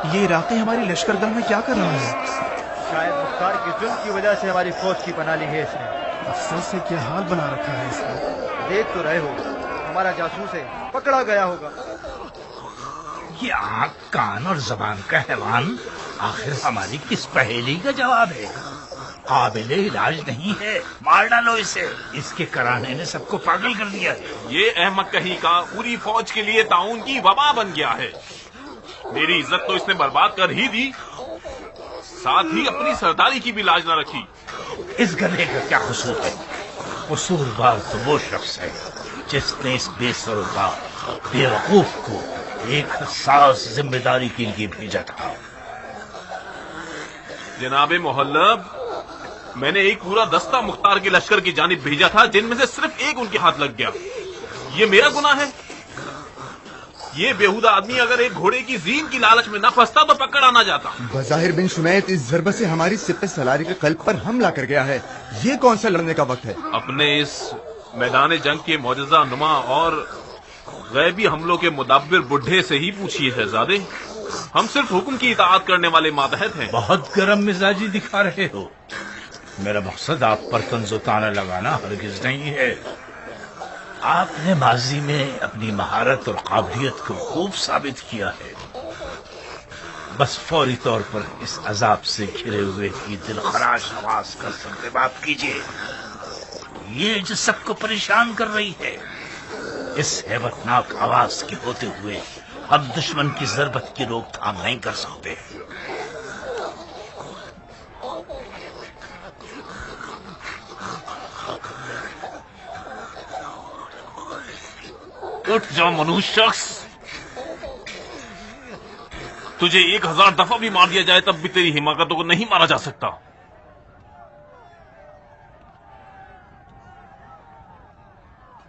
یہ عراقی ہماری لشکرگاہ میں کیا کر رہا ہے؟ شاید مختار کے ظلم کی وجہ سے ہماری فوج کی پناہ لی ہے اس نے۔ افسر سے کیا حال بنا رکھا ہے اس نے؟ دیکھ تو رہے ہو، ہمارا جاسوس ہے، پکڑا گیا ہوگا۔ یہ آنکھ کان اور زبان کا حیوان آخر ہماری کس پہیلی کا جواب ہے؟ قابل علاج نہیں ہے، مار ڈالو اسے، اس کے کرانے نے سب کو پاگل کر دیا ہے۔ یہ احمق کہیں کا پوری فوج کے لیے تعاون کی وبا بن گیا ہے۔ میری عزت تو اس نے برباد کر ہی دی، ساتھ ہی اپنی سرداری کی بھی لاج نہ رکھی۔ اس گدھے کا کیا قصور ہے؟ قصوروار تو وہ شخص ہے جس نے اس بے سروکار بیوقوف کو ایک حساس ذمہ داری کے لیے بھیجا تھا۔ جناب محلب، میں نے ایک پورا دستہ مختار کے لشکر کی جانب بھیجا تھا، جن میں سے صرف ایک ان کے ہاتھ لگ گیا۔ یہ میرا گناہ ہے؟ یہ بیہودہ آدمی اگر ایک گھوڑے کی زین کی لالچ میں نہ پھنستا تو پکڑ آنا جاتا۔ بظاہر بن شمیت اس ضربت سے ہماری سپہ سالاری کے قلب پر حملہ کر گیا ہے۔ یہ کون سا لڑنے کا وقت ہے؟ اپنے اس میدان جنگ کے معجزہ نما اور غیبی حملوں کے مدبر بڈھے سے ہی پوچھیے شہزادے، ہم صرف حکم کی اطاعت کرنے والے ماتحت ہیں۔ بہت گرم مزاجی دکھا رہے ہو۔ میرا مقصد آپ پر طنز و طعنہ لگانا ہرگز نہیں ہے۔ آپ نے ماضی میں اپنی مہارت اور قابلیت کو خوب ثابت کیا ہے، بس فوری طور پر اس عذاب سے گھرے ہوئے کی دل خراش آواز کا سرتباب کیجیے، یہ جو سب کو پریشان کر رہی ہے۔ اس ہیبت ناک آواز کے ہوتے ہوئے ہم دشمن کی ضربت کی روک تھام نہیں کر سکتے۔ اٹھ جا منوش شخص، تجھے 1000 دفعہ بھی مار دیا جائے تب بھی تیری حماقتوں کو نہیں مارا جا سکتا۔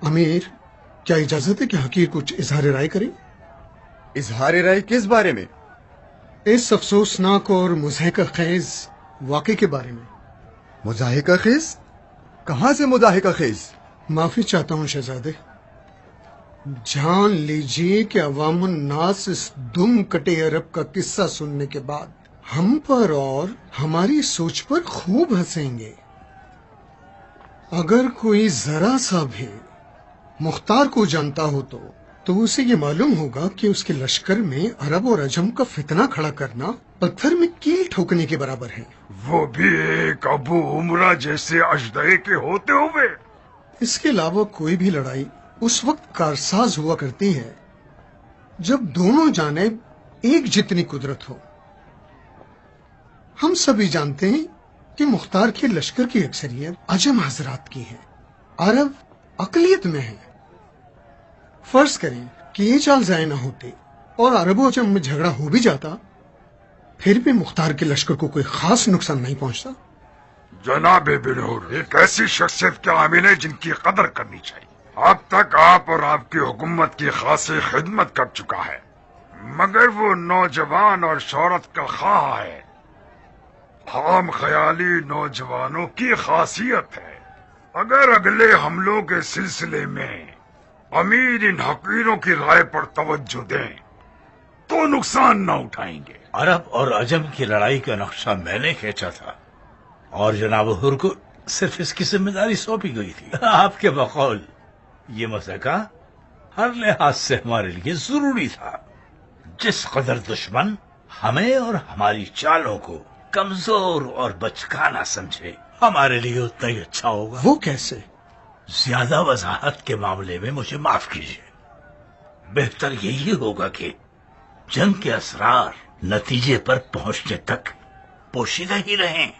امیر، کیا اجازت ہے کہ حقیر کچھ اظہار رائے کریں؟ اظہار رائے کس بارے میں؟ اس افسوسناک اور مضحکہ خیز واقعے کے بارے میں۔ مضحکہ خیز؟ کہاں سے مضحکہ خیز؟ معافی چاہتا ہوں شہزادے، جان لیجیے کہ عوام الناس اس دم کٹے عرب کا قصہ سننے کے بعد ہم پر اور ہماری سوچ پر خوب ہنسیں گے۔ اگر کوئی ذرا سا بھی مختار کو جانتا ہو تو اسے یہ معلوم ہوگا کہ اس کے لشکر میں عرب اور عجم کا فتنہ کھڑا کرنا پتھر میں کیل ٹھوکنے کے برابر ہے، وہ بھی ایک ابو عمرہ جیسے اژدہے کے ہوتے ہوئے۔ اس کے علاوہ کوئی بھی لڑائی اس وقت کارساز ہوا کرتی ہے جب دونوں جانب ایک جتنی قدرت ہو۔ ہم سبھی جانتے ہیں کہ مختار کے لشکر کی اکثریت عجم حضرات کی ہے، عرب اقلیت میں ہے۔ فرض کریں کہ یہ چال ضائع نہ ہوتے اور عرب و عجم میں جھگڑا ہو بھی جاتا، پھر بھی مختار کے لشکر کو کوئی خاص نقصان نہیں پہنچتا۔ جناب بنور ایک ایسی شخصیت کے حامل ہے جن کی قدر کرنی چاہیے۔ اب تک آپ اور آپ کی حکومت کی خاصی خدمت کر چکا ہے، مگر وہ نوجوان اور شہرت کا خواہاں ہے۔ خام خیالی نوجوانوں کی خاصیت ہے۔ اگر اگلے حملوں کے سلسلے میں امیر ان حقیروں کی رائے پر توجہ دیں تو نقصان نہ اٹھائیں گے۔ عرب اور عجم کی لڑائی کا نقشہ میں نے کھینچا تھا اور جناب حر کو صرف اس کی ذمہ داری سونپی گئی تھی۔ آپ کے بقول یہ مسئلہ ہر لحاظ سے ہمارے لیے ضروری تھا۔ جس قدر دشمن ہمیں اور ہماری چالوں کو کمزور اور بچکانا سمجھے، ہمارے لیے اتنا ہی اچھا ہوگا۔ وہ کیسے؟ زیادہ وضاحت کے معاملے میں مجھے معاف کیجیے۔ بہتر یہی ہوگا کہ جنگ کے اسرار نتیجے پر پہنچنے تک پوشیدہ ہی رہیں۔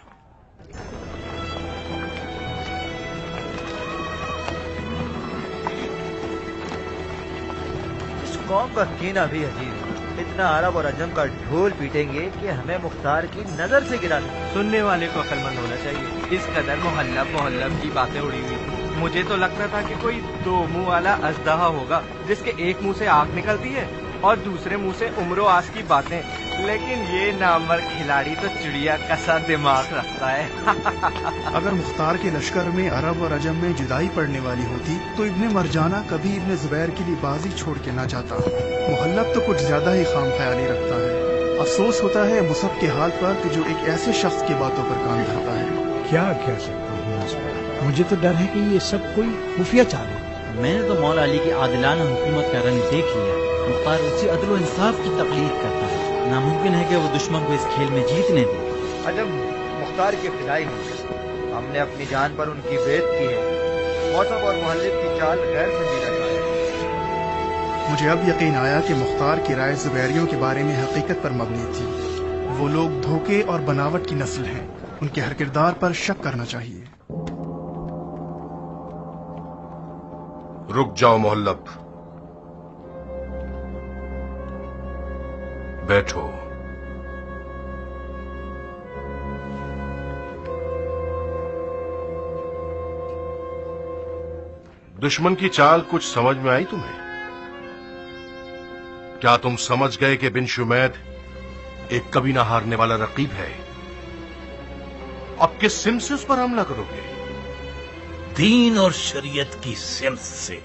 اس قوم کا کینہ بھی عجیب ہے، اتنا عرب اور عجم کا ڈھول پیٹیں گے کہ ہمیں مختار کی نظر سے گرا دیں۔ سننے والے کو عقل مند ہونا چاہیے۔ اس قدر محلب کی باتیں اڑی ہوئی، مجھے تو لگتا تھا کہ کوئی دو منہ والا اژدہا ہوگا جس کے ایک منہ سے آگ نکلتی ہے اور دوسرے منہ سے عمر و آس کی باتیں، لیکن یہ نامور کھلاڑی تو چڑیا کا سا دماغ رکھتا ہے۔ اگر مختار کے لشکر میں عرب اور عجم میں جدائی پڑنے والی ہوتی تو ابن مرجانہ کبھی ابن زبیر کے لیے بازی چھوڑ کے نہ جاتا۔ محلب تو کچھ زیادہ ہی خام خیالی رکھتا ہے۔ افسوس ہوتا ہے مصعب کے حال پر کہ جو ایک ایسے شخص کی باتوں پر کام دھرتا ہے۔ کیا کہہ سکتا ہوں اس پر؟ مجھے تو ڈر ہے کہ یہ سب کوئی خفیہ چال ہے۔ میں نے تو مولا علی کی عادلانہ حکومت کا رنگ دیکھ لیا۔ مختار اسی عدل و انصاف کی تقلید کرتا ہے، ناممکن ہے کہ وہ دشمن کو اس کھیل میں جیتنے دے۔ عجم مختار کے فدائی ہیں، ہم نے اپنی جان پر ان کی بیعت کی ہے۔ موسم اور مہلب کی چال غیر سنجیدہ چال ہے۔ مجھے اب یقین آیا کہ مختار کی رائے زبیریوں کے بارے میں حقیقت پر مبنی تھی۔ وہ لوگ دھوکے اور بناوٹ کی نسل ہیں، ان کے ہر کردار پر شک کرنا چاہیے۔ رک جاؤ محلب، بیٹھو۔ دشمن کی چال کچھ سمجھ میں آئی تمہیں؟ کیا تم سمجھ گئے کہ بن شمید ایک کبھی نہ ہارنے والا رقیب ہے؟ اب کس سمت سے اس پر حملہ کرو گے؟ دین اور شریعت کی سمت سے۔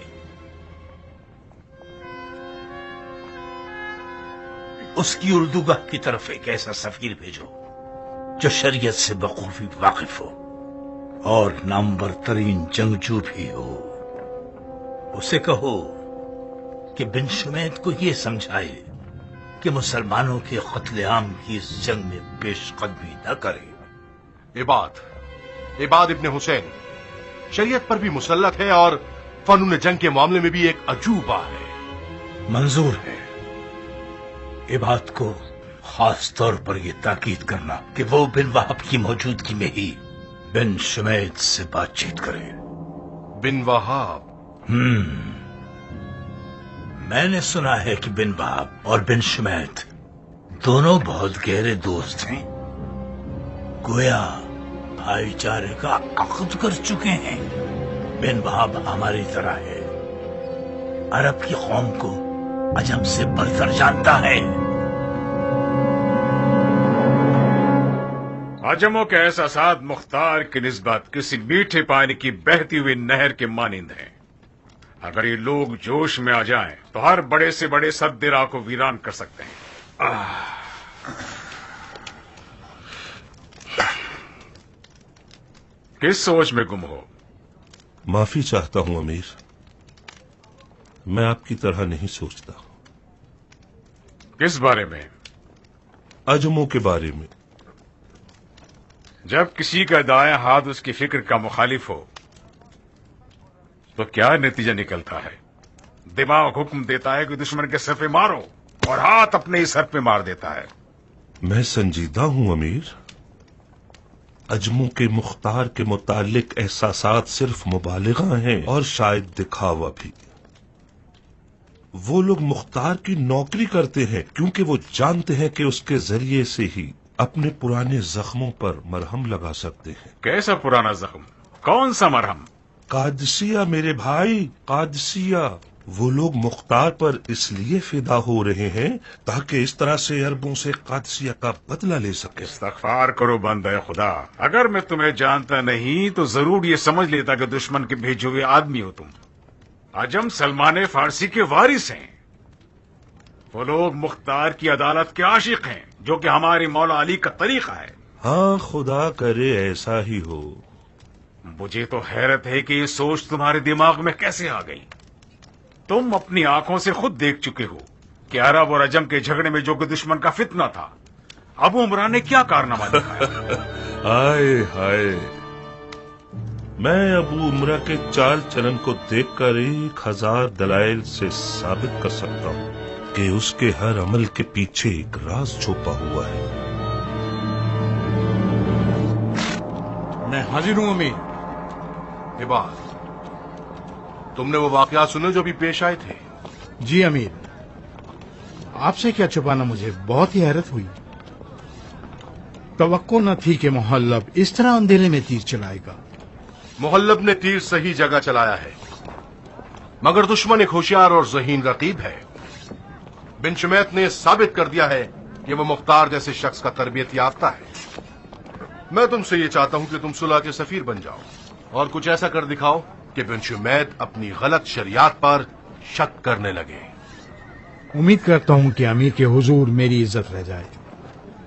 اس کی اردوگاہ کی طرف ایک ایسا سفیر بھیجو جو شریعت سے بخوبی واقف ہو اور نامور ترین جنگجو بھی ہو۔ اسے کہو کہ بن شمید کو یہ سمجھائے کہ مسلمانوں کے قتل عام کی اس جنگ میں پیش قدمی نہ کرے۔ عباد ابن حسین شریعت پر بھی مسلط ہے اور فنون جنگ کے معاملے میں بھی ایک عجوبہ ہے۔ منظور ہے عباد کو خاص طور پر یہ تاکید کرنا کہ وہ بن وہب کی موجودگی میں ہی بن شمید سے بات چیت کرے۔ بن وہاب؟ میں نے سنا ہے کہ بن وہب اور بن شمید دونوں بہت گہرے دوست ہیں، گویا بھائی چارے کا عقد کر چکے ہیں۔ بن وہب ہماری طرح ہے، عرب کی قوم کو عجم سے برتر جانتا ہے۔ عجموں کے احساسات مختار کی نسبت کسی میٹھے پانی کی بہتی ہوئی نہر کے مانند ہیں۔ اگر یہ لوگ جوش میں آ جائیں تو ہر بڑے سے بڑے سد راہ کو ویران کر سکتے ہیں۔ کس سوچ میں گم ہو؟ معافی چاہتا ہوں امیر، میں آپ کی طرح نہیں سوچتا۔ کس بارے میں؟ عجموں کے بارے میں۔ جب کسی کا دائیں ہاتھ اس کی فکر کا مخالف ہو تو کیا نتیجہ نکلتا ہے؟ دماغ حکم دیتا ہے کہ دشمن کے سر پہ مارو اور ہاتھ اپنے ہی سر پہ مار دیتا ہے۔ میں سنجیدہ ہوں امیر، عجموں کے مختار کے متعلق احساسات صرف مبالغہ ہیں اور شاید دکھاوا بھی۔ وہ لوگ مختار کی نوکری کرتے ہیں کیونکہ وہ جانتے ہیں کہ اس کے ذریعے سے ہی اپنے پرانے زخموں پر مرہم لگا سکتے ہیں۔ کیسا پرانا زخم؟ کون سا مرہم؟ قادسیہ میرے بھائی، قادسیہ۔ وہ لوگ مختار پر اس لیے فدا ہو رہے ہیں تاکہ اس طرح سے عربوں سے قادسیہ کا بدلہ لے سکے۔ استغفار کرو بندہ خدا، اگر میں تمہیں جانتا نہیں تو ضرور یہ سمجھ لیتا کہ دشمن کے بھیجے ہوئے آدمی ہو تم۔ عجم سلمان فارسی کے وارث ہیں، وہ لوگ مختار کی عدالت کے عاشق ہیں جو کہ ہمارے مولا علی کا طریقہ ہے۔ ہاں خدا کرے ایسا ہی ہو۔ مجھے تو حیرت ہے کہ یہ سوچ تمہارے دماغ میں کیسے آ گئی؟ تم اپنی آنکھوں سے خود دیکھ چکے ہو کہ عرب اور عجم کے جھگڑے میں جو کہ دشمن کا فتنہ تھا، ابو عمران نے کیا کارنامہ دکھایا۔ ہائے ہائے، میں ابو عمرہ کے چال چلن کو دیکھ کر 1000 دلائل سے ثابت کر سکتا ہوں کہ اس کے ہر عمل کے پیچھے ایک راز چھپا ہوا ہے۔ میں حاضر ہوں امیر۔ عباد، تم نے وہ واقعات سنے جو بھی پیش آئے تھے؟ جی امیر، آپ سے کیا چھپانا، مجھے بہت ہی حیرت ہوئی۔ توقع نہ تھی کہ محلب اس طرح اندھیرے میں تیر چلائے گا۔ محلب نے تیر صحیح جگہ چلایا ہے، مگر دشمن ایک ہوشیار اور ذہین رقیب ہے۔ بن شمیت نے ثابت کر دیا ہے کہ وہ مختار جیسے شخص کا تربیت یافتہ ہے۔ میں تم سے یہ چاہتا ہوں کہ تم صلح کے سفیر بن جاؤ اور کچھ ایسا کر دکھاؤ کہ بن شمیت اپنی غلط شریعت پر شک کرنے لگے۔ امید کرتا ہوں کہ امیر کے حضور میری عزت رہ جائے۔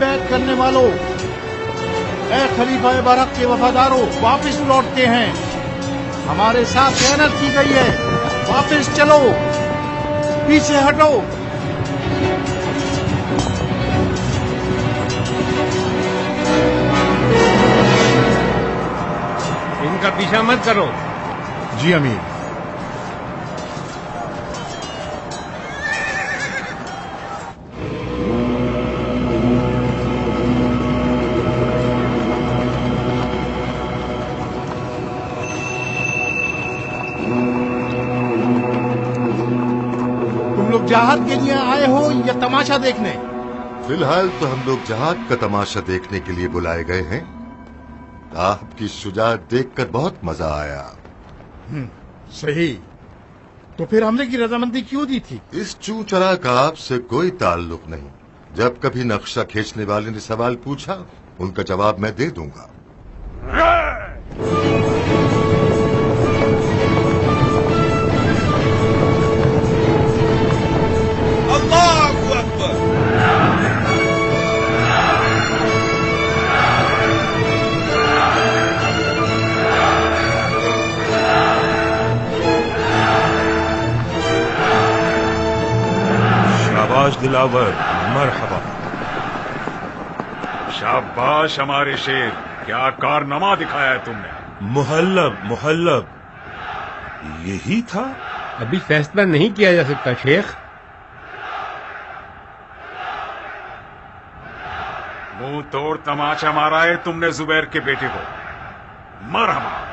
بیعت کرنے والوں، اے خلیفہ برحق کے وفاداروں، واپس لوٹتے ہیں، ہمارے ساتھ خیانت کی گئی ہے، واپس چلو، پیچھے ہٹو۔ ان کا پیچھا مت کرو۔ جی امیر۔ تم لوگ جہاد کے لیے آئے ہو یا تماشا دیکھنے؟ فی الحال تو ہم لوگ جہاد کا تماشا دیکھنے کے لیے بلائے گئے ہیں۔ آپ کی شجاعت دیکھ کر بہت مزہ آیا۔ صحیح، تو پھر حملے کی رضامندی کیوں دی تھی؟ اس چوں چرا کا آپ سے کوئی تعلق نہیں۔ جب کبھی نقشہ کھینچنے والے نے سوال پوچھا، ان کا جواب میں دے دوں گا۔ دلاور، مرحبا۔ شاباش ہمارے شیر، کیا کارنامہ دکھایا ہے تم نے۔ محلب یہی تھا؟ ابھی فیصلہ نہیں کیا جا سکتا شیخ۔ منہ توڑ تماشا مارا ہے تم نے زبیر کے بیٹے کو۔ مرحبا۔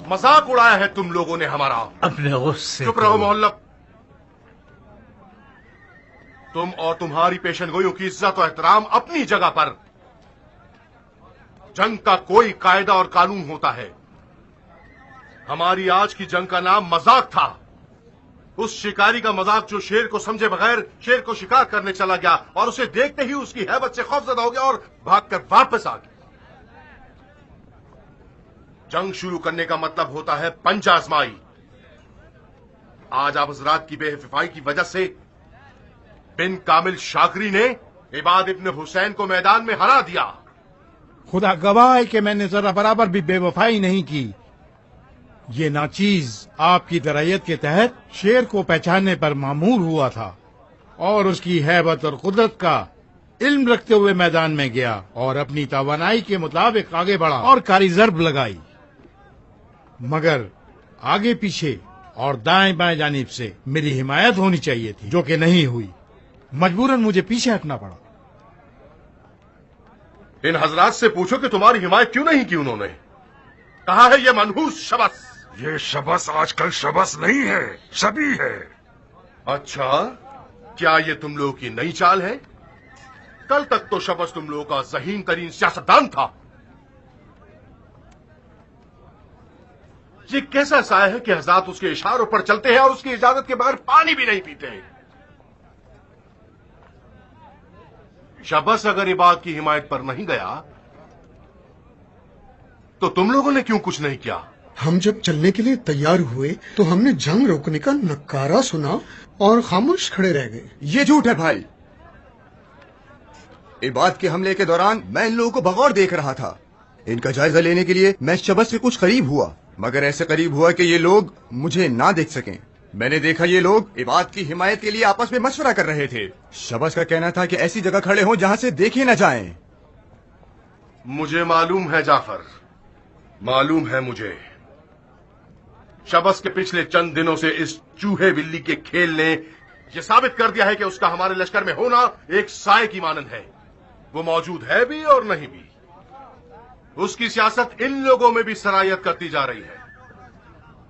مذاق اڑایا ہے تم لوگوں نے ہمارا۔ اپنے غصے چپ رہو محلب۔ تم اور تمہاری پیشن گوئیوں کی عزت و احترام اپنی جگہ پر۔ جنگ کا کوئی قاعدہ اور قانون ہوتا ہے۔ ہماری آج کی جنگ کا نام مذاق تھا۔ اس شکاری کا مذاق جو شیر کو سمجھے بغیر شیر کو شکار کرنے چلا گیا اور اسے دیکھتے ہی اس کی ہیبت سے خوفزدہ ہو گیا اور بھاگ کر واپس آ گیا۔ جنگ شروع کرنے کا مطلب ہوتا ہے پنجہ آزمائی۔ آج آپ حضرات کی بے وفائی کی وجہ سے بن کامل شاکری نے عباد ابن حسین کو میدان میں ہرا دیا۔ خدا گواہ ہے کہ میں نے ذرا برابر بھی بے وفائی نہیں کی۔ یہ ناچیز آپ کی درایت کے تحت شیر کو پہچاننے پر مامور ہوا تھا اور اس کی ہیبت اور قدرت کا علم رکھتے ہوئے میدان میں گیا اور اپنی توانائی کے مطابق آگے بڑھا اور کاری ضرب لگائی، مگر آگے پیچھے اور دائیں بائیں جانب سے میری حمایت ہونی چاہیے تھی، جو کہ نہیں ہوئی۔ مجبوراً مجھے پیچھے ہٹنا پڑا۔ ان حضرات سے پوچھو کہ تمہاری حمایت کیوں نہیں کی انہوں نے۔ کہا ہے یہ منحوس شبث۔ یہ شبث آج کل شبث نہیں ہے، شبی ہے۔ اچھا، کیا یہ تم لوگوں کی نئی چال ہے؟ کل تک تو شبث تم لوگوں کا ذہین ترین سیاستدان تھا۔ یہ کیسا سایہ ہے کہ حضرات اس کے اشاروں پر چلتے ہیں اور اس کی اجازت کے بغیر پانی بھی نہیں پیتے ہیں۔ شبث اگر عباد کی حمایت پر نہیں گیا تو تم لوگوں نے کیوں کچھ نہیں کیا؟ ہم جب چلنے کے لیے تیار ہوئے تو ہم نے جنگ روکنے کا نکارا سنا اور خاموش کھڑے رہ گئے۔ یہ جھوٹ ہے بھائی۔ عباد کے حملے کے دوران میں ان لوگوں کو بغور دیکھ رہا تھا۔ ان کا جائزہ لینے کے لیے میں شبث سے کچھ قریب ہوا، مگر ایسے قریب ہوا کہ یہ لوگ مجھے نہ دیکھ سکیں۔ میں نے دیکھا یہ لوگ عباد کی حمایت کے لیے آپس میں مشورہ کر رہے تھے۔ شبث کا کہنا تھا کہ ایسی جگہ کھڑے ہوں جہاں سے دیکھے نہ جائیں۔ مجھے معلوم ہے جعفر، معلوم ہے مجھے۔ شبث کے پچھلے چند دنوں سے اس چوہے بلی کے کھیل نے یہ ثابت کر دیا ہے کہ اس کا ہمارے لشکر میں ہونا ایک سائے کی مانند ہے۔ وہ موجود ہے بھی اور نہیں بھی۔ اس کی سیاست ان لوگوں میں بھی سرایت کرتی جا رہی ہے۔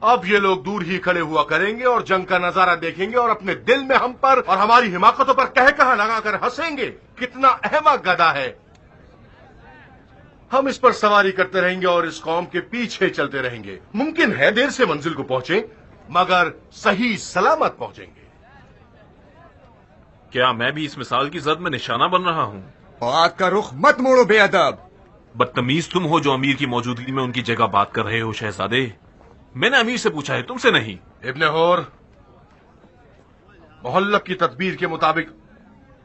اب یہ لوگ دور ہی کھڑے ہوا کریں گے اور جنگ کا نظارہ دیکھیں گے اور اپنے دل میں ہم پر اور ہماری حماقتوں پر کہا لگا کر ہنسیں گے۔ کتنا احمق گدھا ہے۔ ہم اس پر سواری کرتے رہیں گے اور اس قوم کے پیچھے چلتے رہیں گے. ممکن ہے دیر سے منزل کو پہنچیں مگر صحیح سلامت پہنچیں گے. کیا میں بھی اس مثال کی زد میں نشانہ بن رہا ہوں؟ بات کا رخ مت موڑو بے ادب. بدتمیز تم ہو جو امیر کی موجودگی میں ان کی جگہ بات کر رہے ہو شہزادے. میں نے امیر سے پوچھا ہے، تم سے نہیں. ابن حور، محلب کی تدبیر کے مطابق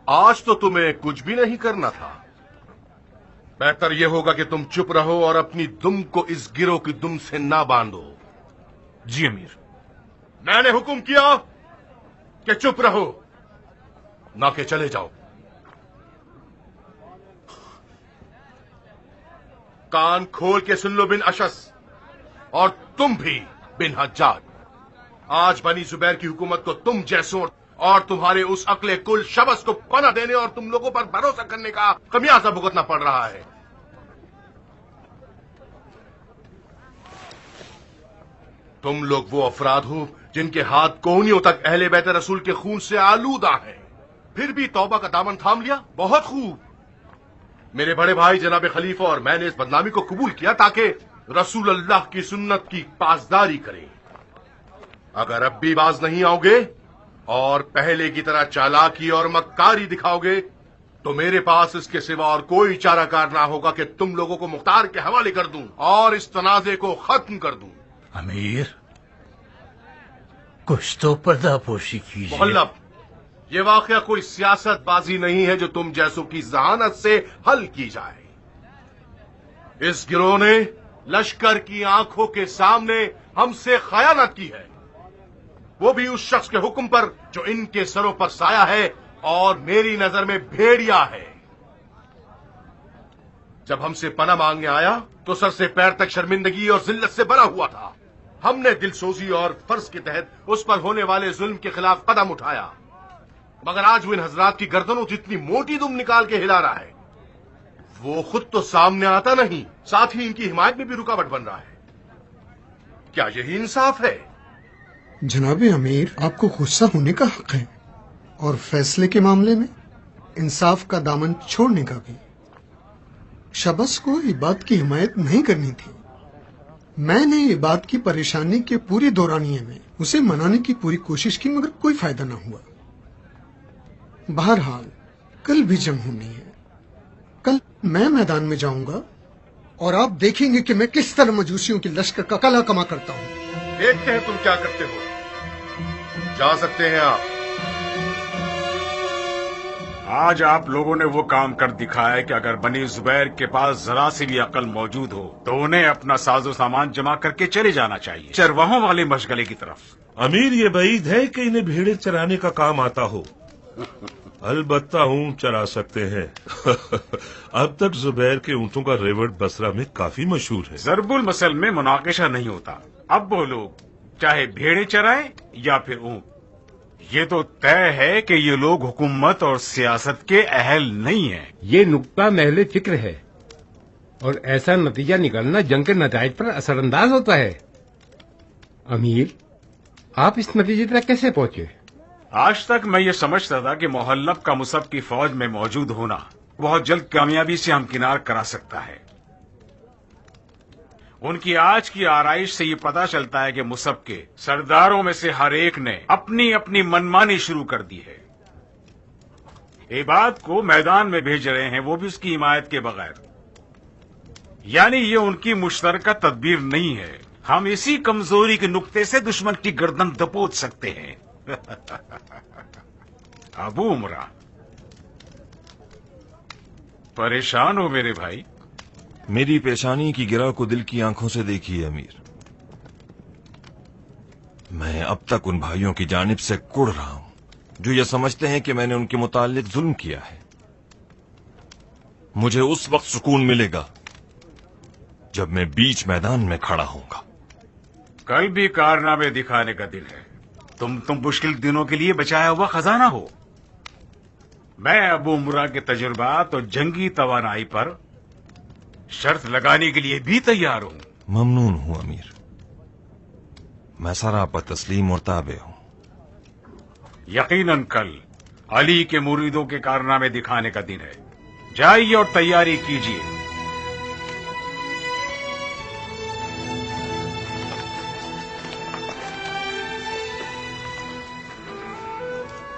آج تو تمہیں کچھ بھی نہیں کرنا تھا. بہتر یہ ہوگا کہ تم چپ رہو اور اپنی دم کو اس گروہ کی دم سے نہ باندھو. جی امیر. میں نے حکم کیا کہ چپ رہو نہ کہ چلے جاؤ. کان کھول کے سن لو بن اشس، اور تم بھی بن حجاج. آج بنی زبیر کی حکومت کو تم جیسوں اور تمہارے اس عقل کل شبس کو پناہ دینے اور تم لوگوں پر بھروسہ کرنے کا خمیازہ بھگتنا پڑ رہا ہے. تم لوگ وہ افراد ہو جن کے ہاتھ کونیوں تک اہل بیت رسول کے خون سے آلودہ ہیں، پھر بھی توبہ کا دامن تھام لیا. بہت خوب. میرے بڑے بھائی جناب خلیفہ اور میں نے اس بدنامی کو قبول کیا تاکہ رسول اللہ کی سنت کی پاسداری کریں. اگر اب بھی باز نہیں آؤ گے اور پہلے کی طرح چالاکی اور مکاری دکھاؤ گے تو میرے پاس اس کے سوا اور کوئی چارہ کار نہ ہوگا کہ تم لوگوں کو مختار کے حوالے کر دوں اور اس تنازع کو ختم کر دوں. امیر، کچھ تو پردہ پوشی کیجیے. محلب، یہ واقعہ کوئی سیاست بازی نہیں ہے جو تم جیسوں کی ذہانت سے حل کی جائے. اس گروہ نے لشکر کی آنکھوں کے سامنے ہم سے خیانت کی ہے، وہ بھی اس شخص کے حکم پر جو ان کے سروں پر سایہ ہے اور میری نظر میں بھیڑیا ہے. جب ہم سے پناہ مانگنے آیا تو سر سے پیر تک شرمندگی اور ذلت سے بھرا ہوا تھا. ہم نے دل سوزی اور فرض کے تحت اس پر ہونے والے ظلم کے خلاف قدم اٹھایا، مگر آج وہ ان حضرات کی گردنوں جتنی موٹی دم نکال کے ہلا رہا ہے. وہ خود تو سامنے آتا نہیں، ساتھ ہی ان کی حمایت میں بھی رکاوٹ بن رہا ہے. کیا یہی انصاف ہے؟ جناب امیر، آپ کو غصہ ہونے کا حق ہے اور فیصلے کے معاملے میں انصاف کا دامن چھوڑنے کا بھی. شبس کو عباد کی حمایت نہیں کرنی تھی. میں نے عباد کی پریشانی کے پورے دورانیے میں اسے منانے کی پوری کوشش کی مگر کوئی فائدہ نہ ہوا. بہرحال کل بھی جنگ ہونی ہے. کل میں میدان میں جاؤں گا اور آپ دیکھیں گے کہ میں کس طرح مجوسیوں کے لشکر کا کلا کما کرتا ہوں. دیکھتے ہیں تم کیا کرتے ہو. جا سکتے ہیں آپ. آج آپ لوگوں نے وہ کام کر دکھایا کہ اگر بنی زبیر کے پاس ذرا سی بھی عقل موجود ہو تو انہیں اپنا ساز و سامان جمع کر کے چلے جانا چاہیے چرواہوں والے مشغلے کی طرف. امیر، یہ بعید ہے کہ انہیں بھیڑیں چرانے کا کام آتا ہو. البتہ اونٹ چرا سکتے ہیں. اب تک زبیر کے اونٹوں کا ریوٹ بصرہ میں کافی مشہور ہے. ضرب المثل میں مناقشہ نہیں ہوتا. اب وہ لوگ چاہے بھیڑیں چرائیں یا پھر اونٹ، یہ تو طے ہے کہ یہ لوگ حکومت اور سیاست کے اہل نہیں ہیں. یہ نقطہ محل فکر ہے اور ایسا نتیجہ نکلنا جنگ کے نتائج پر اثر انداز ہوتا ہے. امیر، آپ اس نتیجے تک کیسے پہنچے؟ آج تک میں یہ سمجھتا تھا کہ محلب کا مصعب کی فوج میں موجود ہونا بہت جلد کامیابی سے ہمکنار کرا سکتا ہے. ان کی آج کی آرائش سے یہ پتا چلتا ہے کہ مصعب کے سرداروں میں سے ہر ایک نے اپنی اپنی منمانی شروع کر دی ہے. عباد کو میدان میں بھیج رہے ہیں، وہ بھی اس کی حمایت کے بغیر. یعنی یہ ان کی مشترکہ تدبیر نہیں ہے. ہم اسی کمزوری کے نقطے سے دشمن کی گردن دبوچ سکتے ہیں. ابو عمرہ، پریشان ہو میرے بھائی؟ میری پیشانی کی گرہ کو دل کی آنکھوں سے دیکھیے امیر. میں اب تک ان بھائیوں کی جانب سے کڑ رہا ہوں جو یہ سمجھتے ہیں کہ میں نے ان کے متعلق ظلم کیا ہے. مجھے اس وقت سکون ملے گا جب میں بیچ میدان میں کھڑا ہوں گا. کل بھی کارنامے دکھانے کا دل ہے. تم مشکل دنوں کے لیے بچایا ہوا خزانہ ہو. میں ابو عمرہ کے تجربات اور جنگی توانائی پر شرط لگانے کے لیے بھی تیار ہوں. ممنون ہوں امیر، میں سراپا تسلیم اور تابع ہوں. یقیناً کل علی کے مریدوں کے کارنامے دکھانے کا دن ہے. جائیے اور تیاری کیجیے.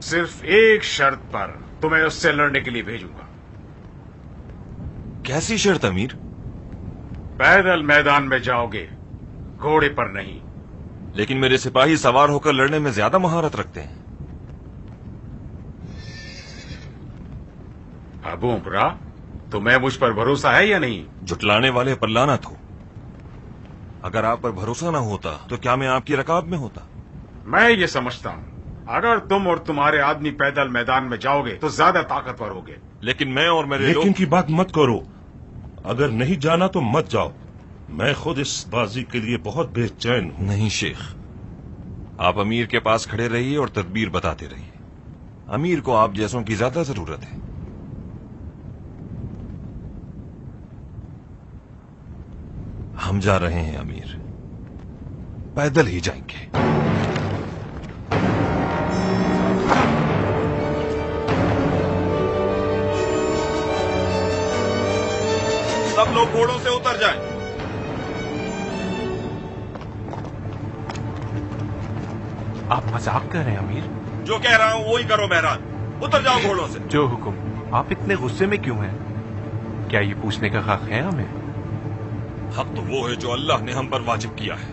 صرف ایک شرط پر تمہیں اس سے لڑنے کے لیے بھیجوں گا. کیسی شرط امیر؟ پیدل میدان میں جاؤ گے، گھوڑے پر نہیں. لیکن میرے سپاہی سوار ہو کر لڑنے میں زیادہ مہارت رکھتے ہیں. ابو عمرہ، تمہیں مجھ پر بھروسہ ہے یا نہیں؟ جھٹلانے والے پر لعنت ہو. اگر آپ پر بھروسہ نہ ہوتا تو کیا میں آپ کی رکاب میں ہوتا؟ میں یہ سمجھتا ہوں اگر تم اور تمہارے آدمی پیدل میدان میں جاؤ گے تو زیادہ طاقتور ہوگے. لیکن میں اور میرے لیکن کی بات مت کرو. اگر نہیں جانا تو مت جاؤ. میں خود اس بازی کے لیے بہت بے چین ہوں. نہیں شیخ، آپ امیر کے پاس کھڑے رہیے اور تدبیر بتاتے رہیے. امیر کو آپ جیسوں کی زیادہ ضرورت ہے. ہم جا رہے ہیں امیر، پیدل ہی جائیں گے. سب لوگ گھوڑوں سے اتر جائیں. آپ مذاق کر رہے ہیں امیر؟ جو کہہ رہا ہوں وہی کرو مہران. اتر جاؤ گھوڑوں سے. جو حکم. آپ اتنے غصے میں کیوں ہیں؟ کیا یہ پوچھنے کا حق ہے ہمیں؟ حق تو وہ ہے جو اللہ نے ہم پر واجب کیا ہے.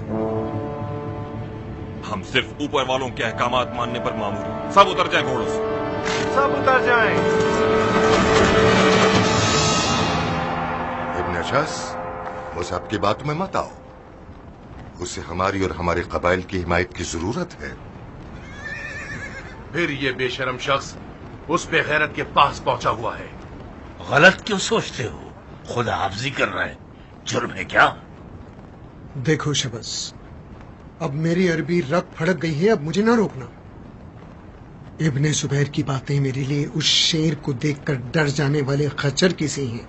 ہم صرف اوپر والوں کے احکامات ماننے پر مامور ہیں. سب اتر جائیں گھوڑوں سے. سب اتر جائیں. ابن اشعث، مصعب کی باتوں میں مت آؤ. اسے ہماری اور ہمارے قبائل کی حمایت کی ضرورت ہے. پھر یہ بے شرم شخص اس بے غیرت کے پاس پہنچا ہوا ہے. غلط کیوں سوچتے ہو؟ خدا حافظی کر رہا ہے. جرم ہے کیا؟ دیکھو شبس، اب میری عربی رگ پھڑک گئی ہے، اب مجھے نہ روکنا. ابن زبیر کی باتیں میرے لیے اس شیر کو دیکھ کر ڈر جانے والے خچر کی سی ہیں.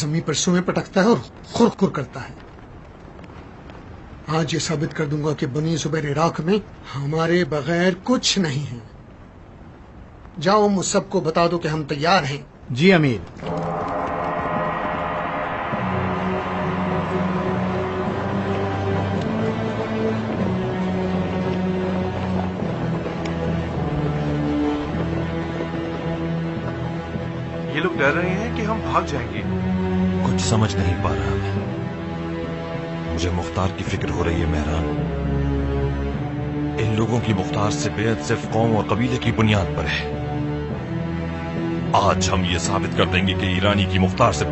زمین پر سوئیں پٹکتا ہے اور خر کرتا ہے. آج یہ ثابت کر دوں گا کہ بنی زبیر عراق میں ہمارے بغیر کچھ نہیں ہے. جاؤ مصعب کو بتا دو کہ ہم تیار ہیں. جی امیر. یہ لوگ ڈر رہے ہیں کہ ہم بھاگ جائیں گے. کچھ سمجھ نہیں پا رہا میں. مجھے مختار کی فکر ہو رہی ہے مہران. ان لوگوں کی مختار سے بیعت صرف قوم اور قبیلے کی بنیاد پر ہے. آج ہم یہ ثابت کر دیں گے کہ ایرانی کی مختار سے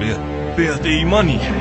بیعت ایمانی ہے.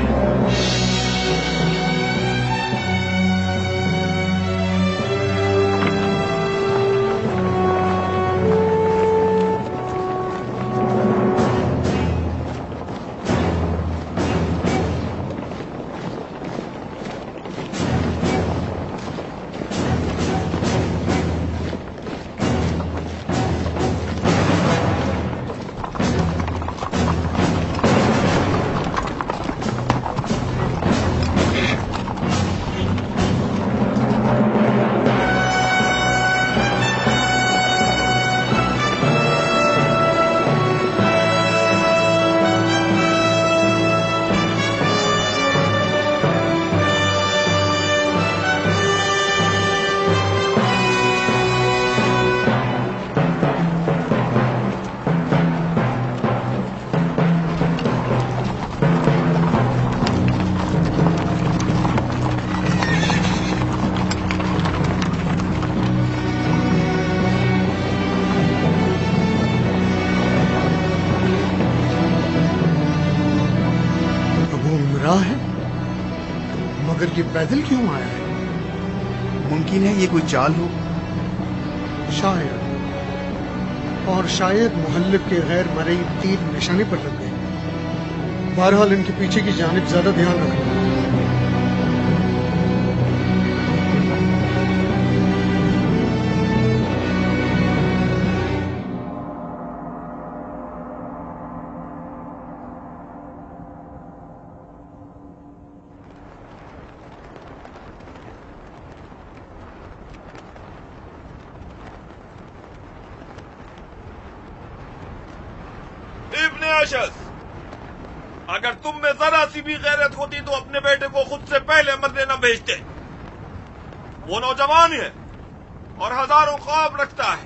یہ پیدل کیوں آیا ہے؟ ممکن ہے یہ کوئی چال ہو. شاید، اور شاید محلب کے غیر مرئی تیر نشانے پر لگ گئے. بہرحال ان کے پیچھے کی جانب زیادہ دھیان رکھنا. ابن اشعث، اگر تم میں ذرا سی بھی غیرت ہوتی تو اپنے بیٹے کو خود سے پہلے مرنے نہ بھیجتے. وہ نوجوان ہے اور ہزاروں خواب رکھتا ہے.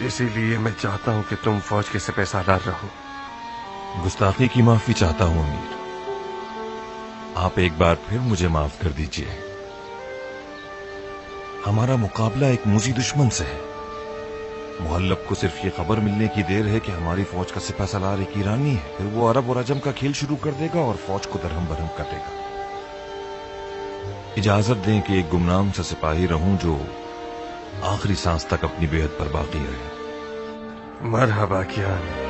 اسی لیے میں چاہتا ہوں کہ تم فوج کے سپہ سالار رہو۔ گستاخی کی معافی چاہتا ہوں امیر، آپ ایک بار پھر مجھے معاف کر دیجئے۔ ہمارا مقابلہ ایک موذی دشمن سے ہے۔ محلب کو صرف یہ خبر ملنے کی دیر ہے کہ ہماری فوج کا سپہ سالار ایک ایرانی ہے، پھر وہ عرب اور عجم کا کھیل شروع کر دے گا اور فوج کو درہم برہم کر دے گا۔ اجازت دیں کہ ایک گمنام سا سپاہی رہوں جو آخری سانس تک اپنی بیعت پر باقی رہے۔ مرحبا کیان،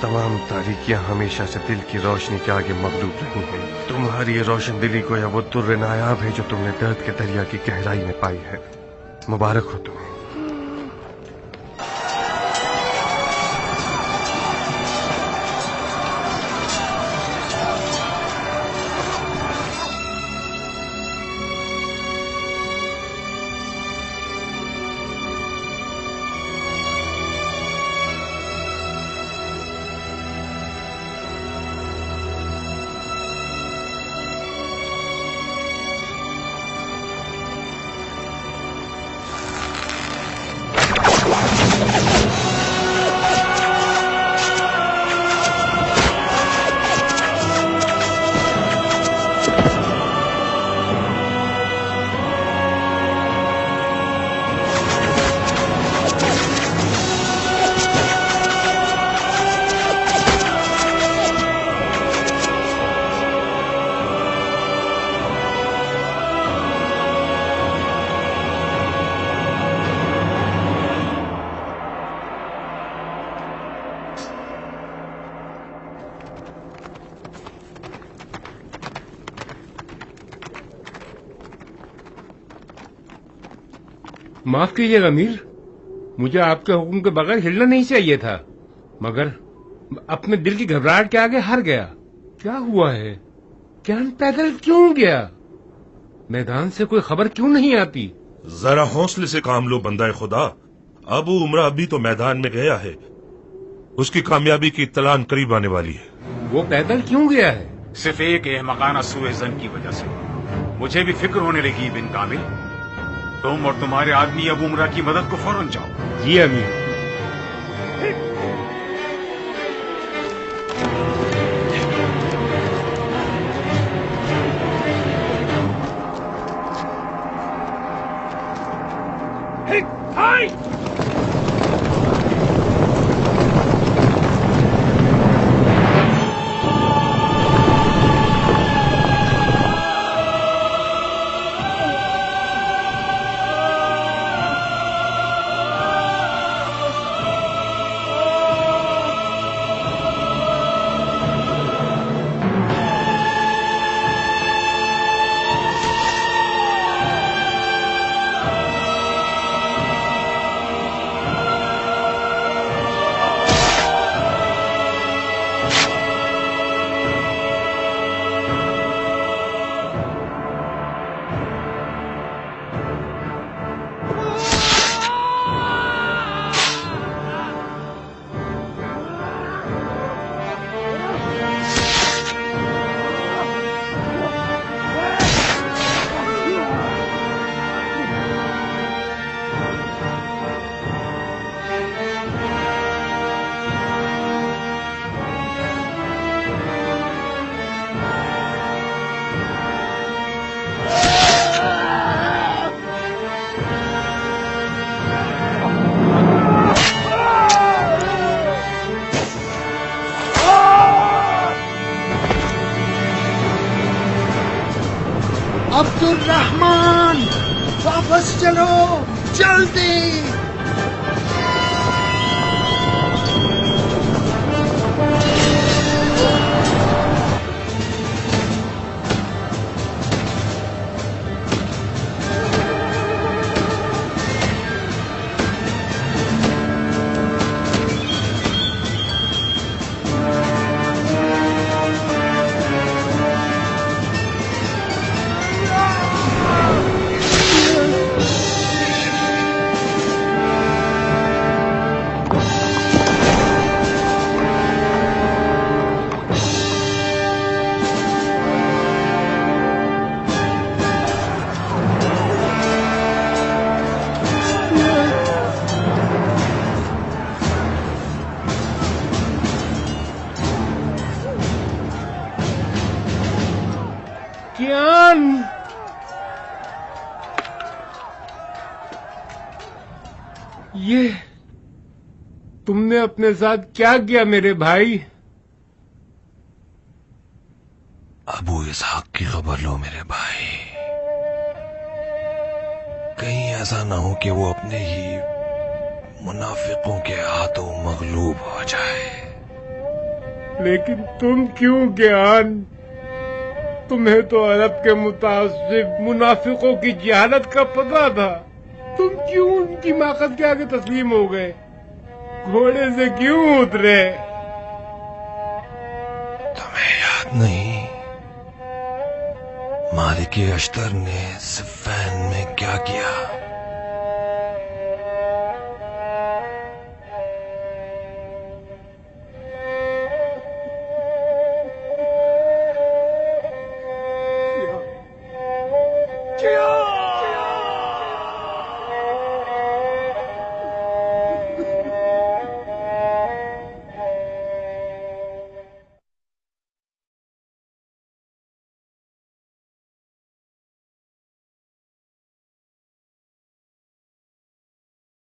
تمام تاریکیاں ہمیشہ سے دل کی روشنی کے آگے مغلوب رہی ہیں۔ تمہاری روشن دلی کو یا وہ در نایاب ہے جو تم نے درد کے دریا کی گہرائی میں پائی ہے۔ مبارک ہو تمہیں۔ معاف کیجیے گا امیر، مجھے آپ کے حکم کے بغیر ہلنا نہیں چاہیے تھا، مگر اپنے دل کی گھبراہٹ کے آگے ہار گیا۔ کیا ہوا ہے؟ کیان پیدل کیوں گیا؟ میدان سے کوئی خبر کیوں نہیں آتی؟ ذرا حوصلے سے کام لو بندہ خدا، ابو عمرہ ابھی تو میدان میں گیا ہے، اس کی کامیابی کی اطلاع قریب آنے والی ہے۔ وہ پیدل کیوں گیا ہے؟ صرف ایک احمقانہ سوء ظن کی وجہ سے مجھے بھی فکر ہونے لگی بن کامل۔ تم اور تمہارے آدمی ابو عمرہ کی مدد کو فوراً جاؤ۔ جی امیر۔ عبدالرحمن واپس چلو جلدی۔ یہ تم نے اپنے ساتھ کیا کیا میرے بھائی؟ ابو اسحاق کی خبر لو میرے بھائی، کہیں ایسا نہ ہو کہ وہ اپنے ہی منافقوں کے ہاتھوں مغلوب ہو جائے۔ لیکن تم کیوں گیان؟ تمہیں تو عرب کے متعصب منافقوں کی جہالت کا پتہ تھا، تم کیوں ان کی ماخذ کے آگے تسلیم ہو گئے؟ گھوڑے سے کیوں اترے؟ تمہیں یاد نہیں مالک اشتر نے صفین میں کیا کیا؟